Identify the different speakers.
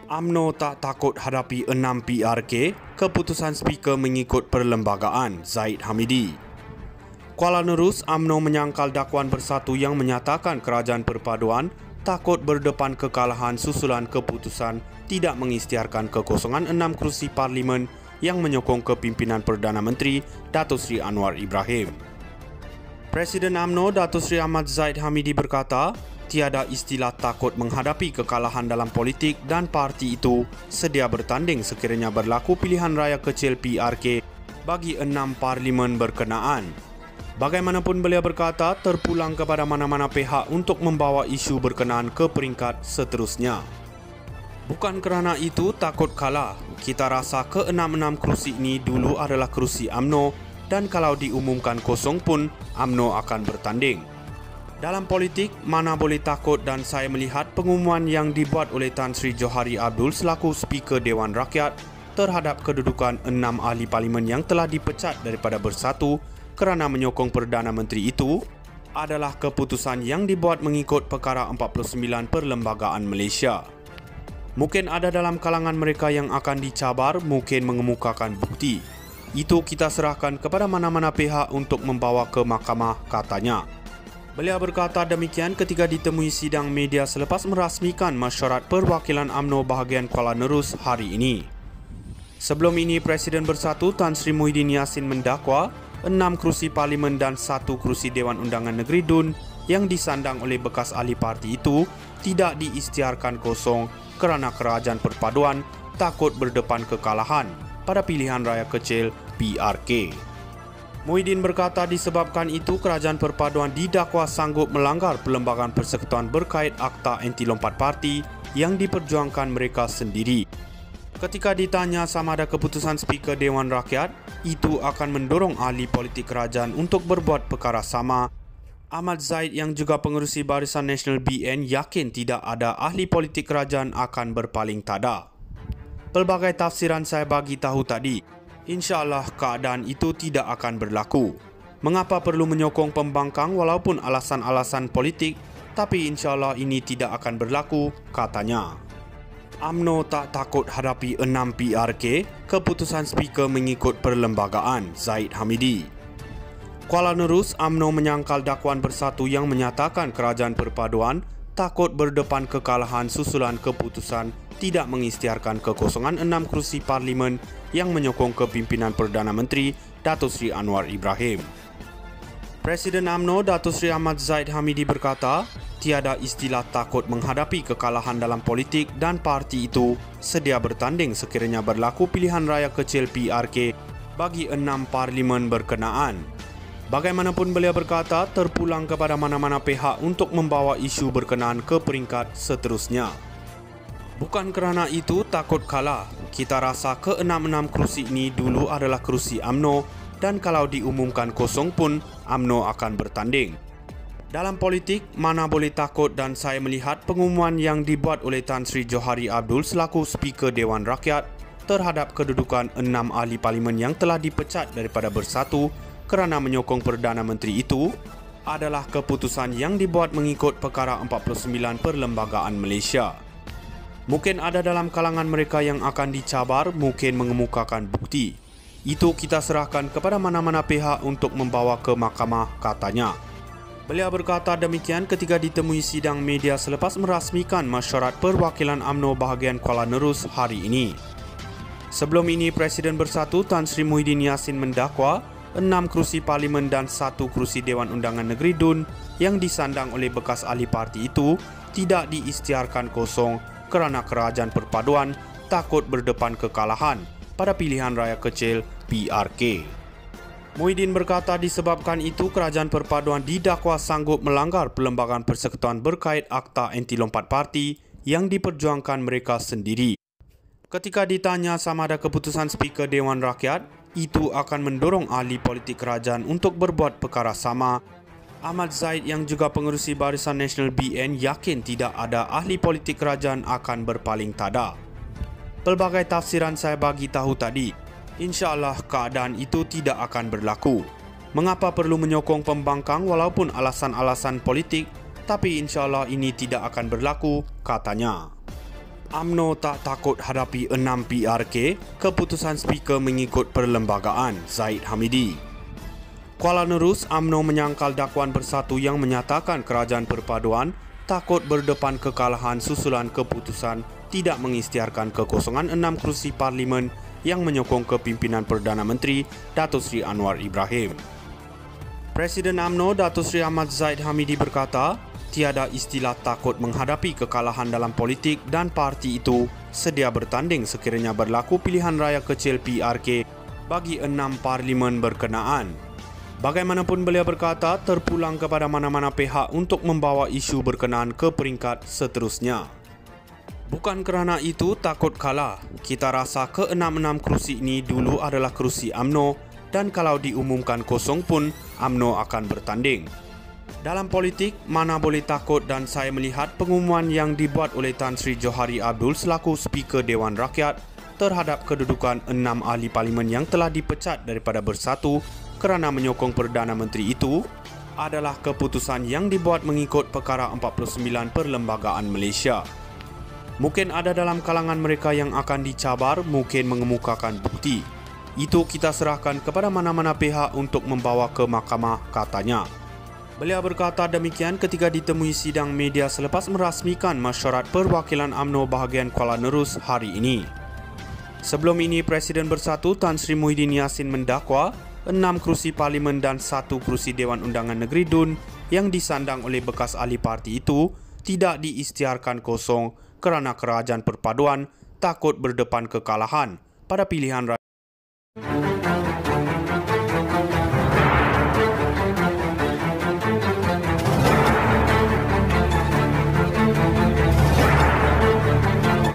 Speaker 1: UMNO tak takut hadapi 6 PRK, keputusan Speaker mengikut perlembagaan, Zahid Hamidi. Kuala Nerus, UMNO menyangkal dakwaan bersatu yang menyatakan kerajaan perpaduan takut berdepan kekalahan susulan keputusan tidak mengisytiharkan kekosongan 6 kerusi Parlimen yang menyokong kepimpinan Perdana Menteri Datuk Seri Anwar Ibrahim. Presiden UMNO Datuk Seri Ahmad Zahid Hamidi berkata, tiada istilah takut menghadapi kekalahan dalam politik dan parti itu sedia bertanding sekiranya berlaku pilihan raya kecil PRK bagi 6 parlimen berkenaan. Bagaimanapun beliau berkata terpulang kepada mana-mana pihak untuk membawa isu berkenaan ke peringkat seterusnya. Bukan kerana itu takut kalah, kita rasa ke-6 kerusi ini dulu adalah kerusi UMNO dan kalau diumumkan kosong pun UMNO akan bertanding. Dalam politik, mana boleh takut dan saya melihat pengumuman yang dibuat oleh Tan Sri Johari Abdul selaku Speaker Dewan Rakyat terhadap kedudukan 6 ahli parlimen yang telah dipecat daripada bersatu kerana menyokong Perdana Menteri itu adalah keputusan yang dibuat mengikut Perkara 49 Perlembagaan Malaysia. Mungkin ada dalam kalangan mereka yang akan dicabar mungkin mengemukakan bukti. Itu kita serahkan kepada mana-mana pihak untuk membawa ke mahkamah, katanya. Beliau berkata demikian ketika ditemui sidang media selepas merasmikan Mesyuarat Perwakilan UMNO bahagian Kuala Nerus hari ini. Sebelum ini, Presiden Bersatu Tan Sri Muhyiddin Yassin mendakwa 6 kerusi Parlimen dan 1 kerusi Dewan Undangan Negeri DUN yang disandang oleh bekas ahli parti itu tidak diisytiharkan kosong kerana kerajaan perpaduan takut berdepan kekalahan pada pilihan raya kecil PRK. Muhyiddin berkata disebabkan itu kerajaan perpaduan didakwa sanggup melanggar Perlembagaan Persekutuan berkait Akta Anti Lompat Parti yang diperjuangkan mereka sendiri. Ketika ditanya sama ada keputusan Speaker Dewan Rakyat itu akan mendorong ahli politik kerajaan untuk berbuat perkara sama, Ahmad Zahid yang juga pengerusi Barisan Nasional BN yakin tidak ada ahli politik kerajaan akan berpaling tada. Pelbagai tafsiran saya bagi tahu tadi. InsyaAllah keadaan itu tidak akan berlaku. Mengapa perlu menyokong pembangkang walaupun alasan-alasan politik, tapi insyaAllah ini tidak akan berlaku, katanya. UMNO tak takut hadapi 6 PRK, keputusan Speaker mengikut perlembagaan, Zahid Hamidi. Kuala Nerus, UMNO menyangkal dakwaan bersatu yang menyatakan kerajaan perpaduan takut berdepan kekalahan susulan keputusan tidak mengisytiharkan kekosongan 6 kerusi Parlimen yang menyokong kepimpinan Perdana Menteri Datuk Seri Anwar Ibrahim. Presiden UMNO Datuk Seri Ahmad Zahid Hamidi berkata, tiada istilah takut menghadapi kekalahan dalam politik dan parti itu sedia bertanding sekiranya berlaku pilihan raya kecil PRK bagi 6 parlimen berkenaan. Bagaimanapun beliau berkata terpulang kepada mana-mana pihak untuk membawa isu berkenaan ke peringkat seterusnya. Bukan kerana itu takut kalah, kita rasa ke-6 kerusi ini dulu adalah kerusi UMNO dan kalau diumumkan kosong pun UMNO akan bertanding. Dalam politik, mana boleh takut dan saya melihat pengumuman yang dibuat oleh Tan Sri Johari Abdul selaku Speaker Dewan Rakyat terhadap kedudukan 6 ahli parlimen yang telah dipecat daripada bersatu kerana menyokong Perdana Menteri itu adalah keputusan yang dibuat mengikut Perkara 49 Perlembagaan Malaysia. Mungkin ada dalam kalangan mereka yang akan dicabar mungkin mengemukakan bukti. Itu kita serahkan kepada mana-mana pihak untuk membawa ke mahkamah, katanya. Beliau berkata demikian ketika ditemui sidang media selepas merasmikan Mesyuarat Perwakilan UMNO bahagian Kuala Nerus hari ini. Sebelum ini, Presiden Bersatu Tan Sri Muhyiddin Yassin mendakwa 6 kerusi Parlimen dan 1 kerusi Dewan Undangan Negeri DUN yang disandang oleh bekas ahli parti itu tidak diisytiharkan kosong kerana kerajaan perpaduan takut berdepan kekalahan pada pilihan raya kecil PRK. Muhyiddin berkata disebabkan itu kerajaan perpaduan didakwa sanggup melanggar Perlembagaan Persekutuan berkait Akta Anti Lompat Parti yang diperjuangkan mereka sendiri. Ketika ditanya sama ada keputusan Speaker Dewan Rakyat itu akan mendorong ahli politik kerajaan untuk berbuat perkara sama, Ahmad Zahid yang juga pengerusi Barisan Nasional BN yakin tidak ada ahli politik kerajaan akan berpaling tada. Pelbagai tafsiran saya bagi tahu tadi. InsyaAllah keadaan itu tidak akan berlaku. Mengapa perlu menyokong pembangkang walaupun alasan-alasan politik, tapi insyaAllah ini tidak akan berlaku, katanya. UMNO tak takut hadapi 6 PRK, keputusan Speaker mengikut perlembagaan, Zahid Hamidi. Kuala Nerus, UMNO menyangkal dakwaan bersatu yang menyatakan kerajaan perpaduan takut berdepan kekalahan susulan keputusan tidak mengisytiharkan kekosongan 6 kerusi Parlimen yang menyokong kepimpinan Perdana Menteri Datuk Seri Anwar Ibrahim. Presiden UMNO Datuk Seri Ahmad Zahid Hamidi berkata, tiada istilah takut menghadapi kekalahan dalam politik dan parti itu sedia bertanding sekiranya berlaku pilihan raya kecil PRK bagi 6 parlimen berkenaan. Bagaimanapun beliau berkata terpulang kepada mana-mana pihak untuk membawa isu berkenaan ke peringkat seterusnya. Bukan kerana itu takut kalah, kita rasa ke-6 kerusi ini dulu adalah kerusi UMNO dan kalau diumumkan kosong pun UMNO akan bertanding. Dalam politik, mana boleh takut dan saya melihat pengumuman yang dibuat oleh Tan Sri Johari Abdul selaku Speaker Dewan Rakyat terhadap kedudukan 6 ahli parlimen yang telah dipecat daripada bersatu kerana menyokong Perdana Menteri itu adalah keputusan yang dibuat mengikut Perkara 49 Perlembagaan Malaysia. Mungkin ada dalam kalangan mereka yang akan dicabar mungkin mengemukakan bukti. Itu kita serahkan kepada mana-mana pihak untuk membawa ke mahkamah, katanya. Beliau berkata demikian ketika ditemui sidang media selepas merasmikan mesyuarat perwakilan UMNO bahagian Kuala Nerus hari ini. Sebelum ini, Presiden Bersatu Tan Sri Muhyiddin Yassin mendakwa 6 kerusi parlimen dan 1 kerusi Dewan Undangan Negeri DUN yang disandang oleh bekas ahli parti itu tidak diisytiharkan kosong kerana kerajaan perpaduan takut berdepan kekalahan pada pilihan raya.